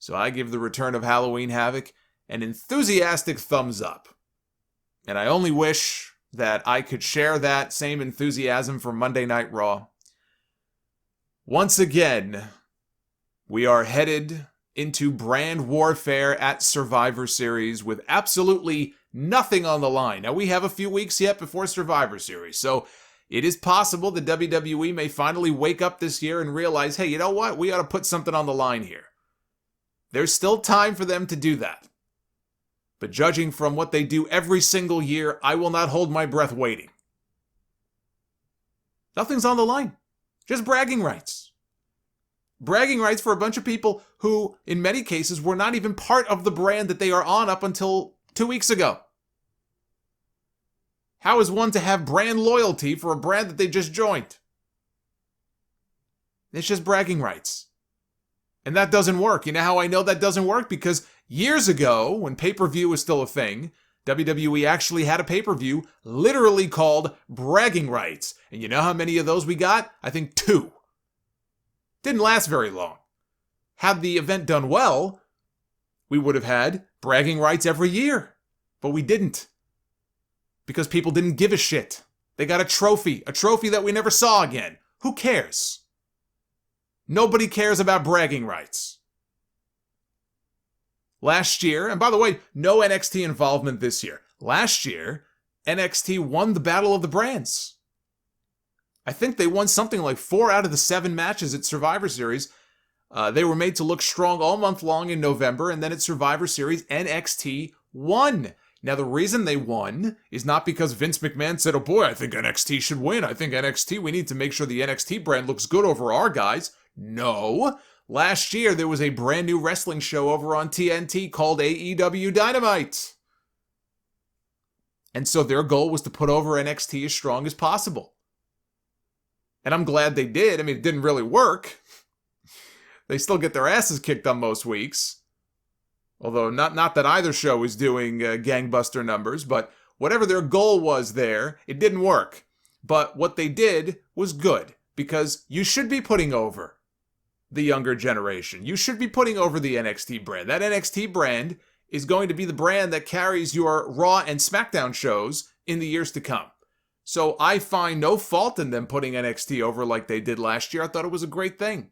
So I give the return of Halloween Havoc an enthusiastic thumbs up. And I only wish that I could share that same enthusiasm for Monday Night Raw. Once again, we are headed into brand warfare at Survivor Series with absolutely nothing on the line. Now, we have a few weeks yet before Survivor Series, so it is possible the WWE may finally wake up this year and realize, hey, you know what? We ought to put something on the line here. There's still time for them to do that. But judging from what they do every single year, I will not hold my breath waiting. Nothing's on the line. Just bragging rights. Bragging rights for a bunch of people who, in many cases, were not even part of the brand that they are on up until 2 weeks ago. How is one to have brand loyalty for a brand that they just joined? It's just bragging rights. And that doesn't work. You know how I know that doesn't work? Because years ago, when pay-per-view was still a thing, WWE actually had a pay-per-view literally called Bragging Rights. And you know how many of those we got? I think 2. Didn't last very long. Had the event done well, we would have had bragging rights every year. But we didn't. Because people didn't give a shit. They got a trophy that we never saw again. Who cares? Nobody cares about bragging rights. Last year, and by the way, no NXT involvement this year. Last year, NXT won the Battle of the Brands. I think they won something like 4 out of the 7 matches at Survivor Series. They were made to look strong all month long in November, and then at Survivor Series, NXT won. Now, the reason they won is not because Vince McMahon said, oh boy, I think NXT should win. I think NXT, we need to make sure the NXT brand looks good over our guys. No. Last year, there was a brand new wrestling show over on TNT called AEW Dynamite. And so their goal was to put over NXT as strong as possible. And I'm glad they did. I mean, it didn't really work. They still get their asses kicked on most weeks. Although, not that either show is doing gangbuster numbers, but whatever their goal was there, it didn't work. But what they did was good, because you should be putting over the younger generation. You should be putting over the NXT brand. That NXT brand is going to be the brand that carries your Raw and Smackdown shows in the years to come. So I find no fault in them putting NXT over like they did last year. I thought it was a great thing.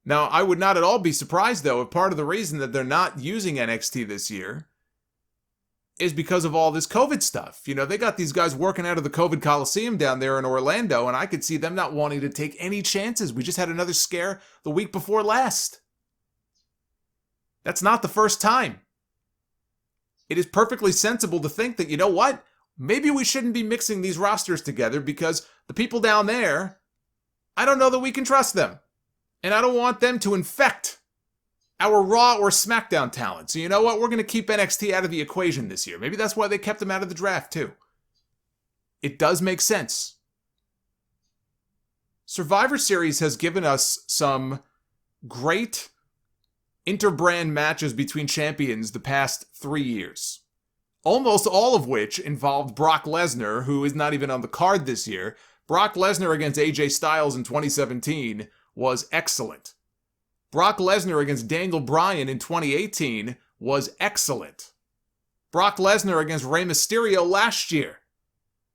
Now, I would not at all be surprised, though, if part of the reason that they're not using NXT this year is because of all this COVID stuff. You know, they got these guys working out of the COVID Coliseum down there in Orlando, and I could see them not wanting to take any chances. We just had another scare the week before last. That's not the first time. It is perfectly sensible to think that, you know what? Maybe we shouldn't be mixing these rosters together because the people down there, I don't know that we can trust them. And I don't want them to infect our Raw or SmackDown talent. So you know what? We're going to keep NXT out of the equation this year. Maybe that's why they kept them out of the draft too. It does make sense. Survivor Series has given us some great interbrand matches between champions the past 3 years. Almost all of which involved Brock Lesnar, who is not even on the card this year. Brock Lesnar against AJ Styles in 2017 was excellent. Brock Lesnar against Daniel Bryan in 2018 was excellent. Brock Lesnar against Rey Mysterio last year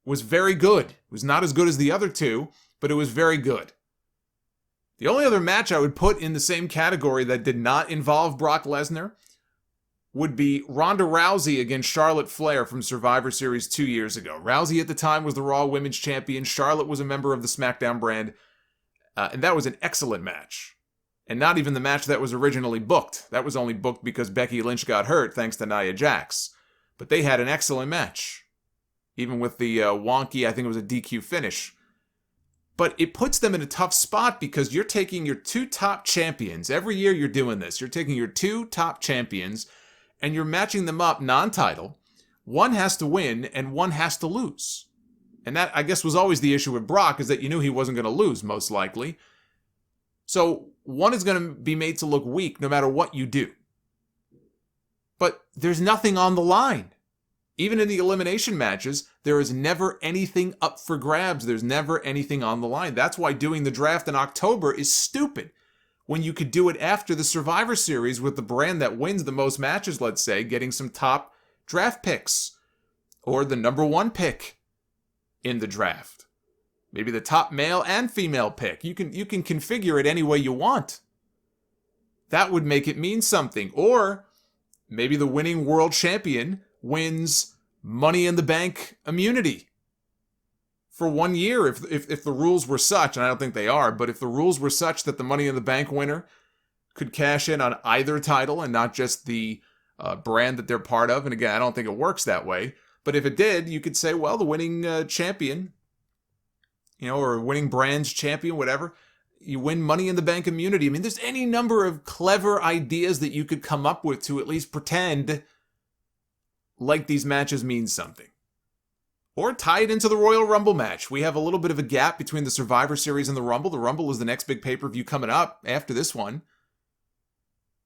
was very good. It was not as good as the other two, but it was very good. The only other match I would put in the same category that did not involve Brock Lesnar would be Ronda Rousey against Charlotte Flair from Survivor Series 2 years ago. Rousey at the time was the Raw Women's Champion. Charlotte was a member of the SmackDown brand. And that was an excellent match. And not even the match that was originally booked. That was only booked because Becky Lynch got hurt thanks to Nia Jax. But they had an excellent match. Even with the wonky, I think it was a DQ finish. But it puts them in a tough spot because you're taking your 2 top champions. Every year you're doing this. You're taking your 2 top champions and you're matching them up non-title. One has to win and one has to lose. And that, I guess, was always the issue with Brock, is that you knew he wasn't going to lose, most likely. So one is going to be made to look weak no matter what you do. But there's nothing on the line. Even in the elimination matches, there is never anything up for grabs. There's never anything on the line. That's why doing the draft in October is stupid. when you could do it after the Survivor Series with the brand that wins the most matches, let's say, getting some top draft picks or the number one pick in the draft. Maybe the top male and female pick. You can configure it any way you want. That would make it mean something. Or maybe the winning world champion wins Money in the Bank immunity for 1 year if the rules were such, and I don't think they are, but if the rules were such that the Money in the Bank winner could cash in on either title and not just the brand that they're part of. And again, I don't think it works that way. But if it did, you could say, well, the winning champion, or winning brands champion, whatever, you win Money in the Bank immunity. I mean, there's any number of clever ideas that you could come up with to at least pretend like these matches mean something. Or tie it into the Royal Rumble match. We have a little bit of a gap between the Survivor Series and the Rumble. The Rumble is the next big pay-per-view coming up after this one.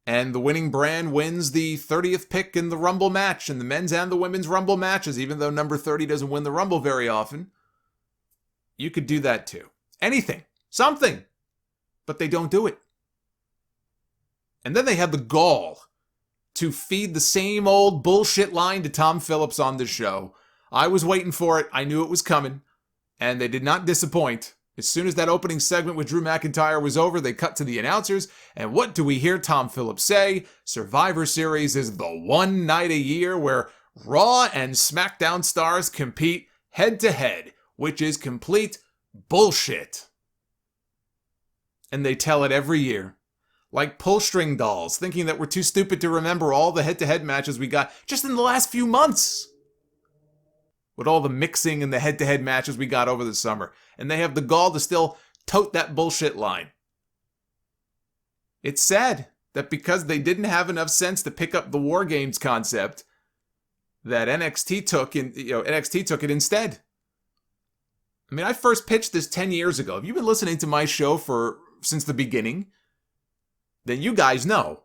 And the winning brand wins the 30th pick in the Rumble match, and the men's and the women's Rumble matches, even though number 30 doesn't win the Rumble very often. You could do that too. Anything. Something. But they don't do it. And then they have the gall to feed the same old bullshit line to Tom Phillips on this show. I was waiting for it. I knew it was coming. And they did not disappoint. As soon as that opening segment with Drew McIntyre was over, they cut to the announcers. And what do we hear Tom Phillips say? Survivor Series is the one night a year where Raw and Smackdown stars compete head to head, which is complete bullshit. And they tell it every year. Like pull-string dolls, thinking that we're too stupid to remember all the head-to-head matches we got just in the last few months. With all the mixing and the head-to-head matches we got over the summer. And they have the gall to still tote that bullshit line. It's sad that because they didn't have enough sense to pick up the War Games concept, that NXT took it instead. I mean, I first pitched this 10 years ago. If you've been listening to my show since the beginning, then you guys know,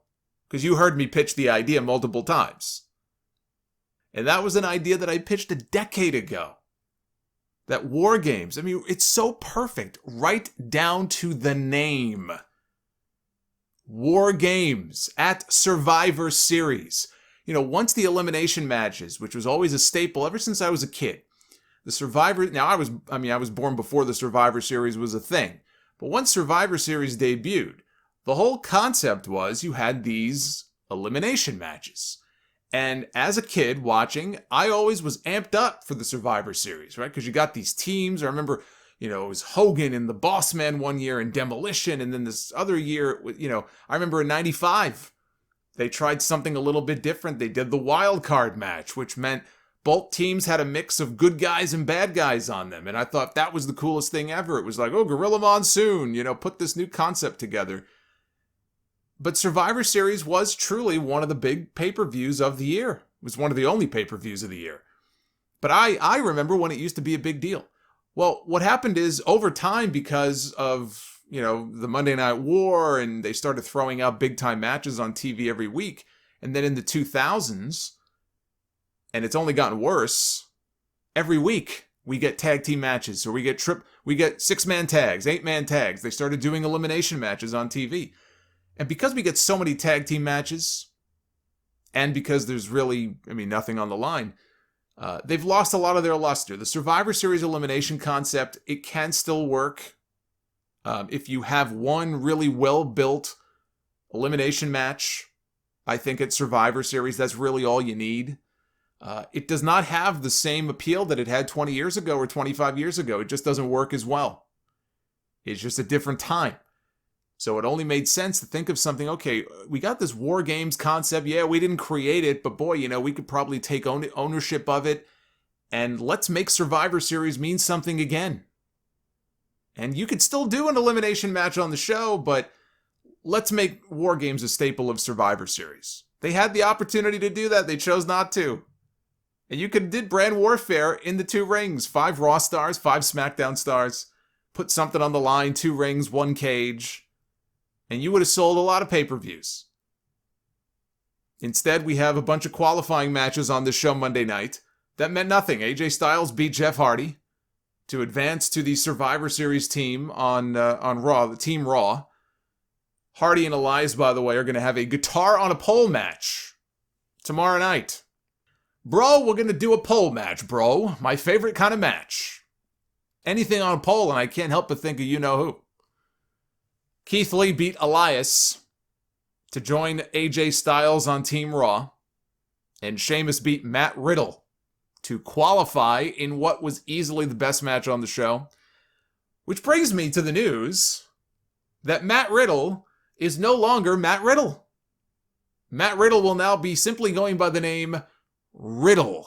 because you heard me pitch the idea multiple times. And that was an idea that I pitched a decade ago. That War Games, I mean, it's so perfect, right down to the name. War Games at Survivor Series. Once the elimination matches, which was always a staple ever since I was a kid. The Survivor, now I was born before the Survivor Series was a thing. But once Survivor Series debuted, the whole concept was you had these elimination matches. And as a kid watching, I always was amped up for the Survivor Series, right? Because you got these teams. I remember, it was Hogan and the Boss Man one year and Demolition. And then this other year, I remember in 95, they tried something a little bit different. They did the wild card match, which meant both teams had a mix of good guys and bad guys on them. And I thought that was the coolest thing ever. It was like, oh, Gorilla Monsoon, put this new concept together. But Survivor Series was truly one of the big pay-per-views of the year. It was one of the only pay-per-views of the year. But I remember when it used to be a big deal. Well, what happened is over time, because of, the Monday Night War, and they started throwing out big-time matches on TV every week. And then in the 2000s, and it's only gotten worse, every week we get tag team matches, or we get 6-man tags, 8-man tags. They started doing elimination matches on TV. And because we get so many tag team matches, and because there's really, nothing on the line, they've lost a lot of their luster. The Survivor Series elimination concept, it can still work. If you have one really well-built elimination match, I think at Survivor Series, that's really all you need. It does not have the same appeal that it had 20 years ago or 25 years ago. It just doesn't work as well. It's just a different time. So it only made sense to think of something, okay, we got this War Games concept. Yeah, we didn't create it, but boy, we could probably take ownership of it. And let's make Survivor Series mean something again. And you could still do an elimination match on the show, but let's make War Games a staple of Survivor Series. They had the opportunity to do that. They chose not to. And you did brand warfare in the 2 rings. 5 Raw stars, 5 Smackdown stars. Put something on the line, 2 rings, 1 cage. And you would have sold a lot of pay-per-views. Instead, we have a bunch of qualifying matches on this show Monday night. That meant nothing. AJ Styles beat Jeff Hardy to advance to the Survivor Series team on Raw, the Team Raw. Hardy and Elias, by the way, are going to have a guitar on a pole match tomorrow night. Bro, we're going to do a pole match, bro. My favorite kind of match. Anything on a pole, and I can't help but think of you-know-who. Keith Lee beat Elias to join AJ Styles on Team Raw. And Sheamus beat Matt Riddle to qualify in what was easily the best match on the show. Which brings me to the news that Matt Riddle is no longer Matt Riddle. Matt Riddle will now be simply going by the name Riddle.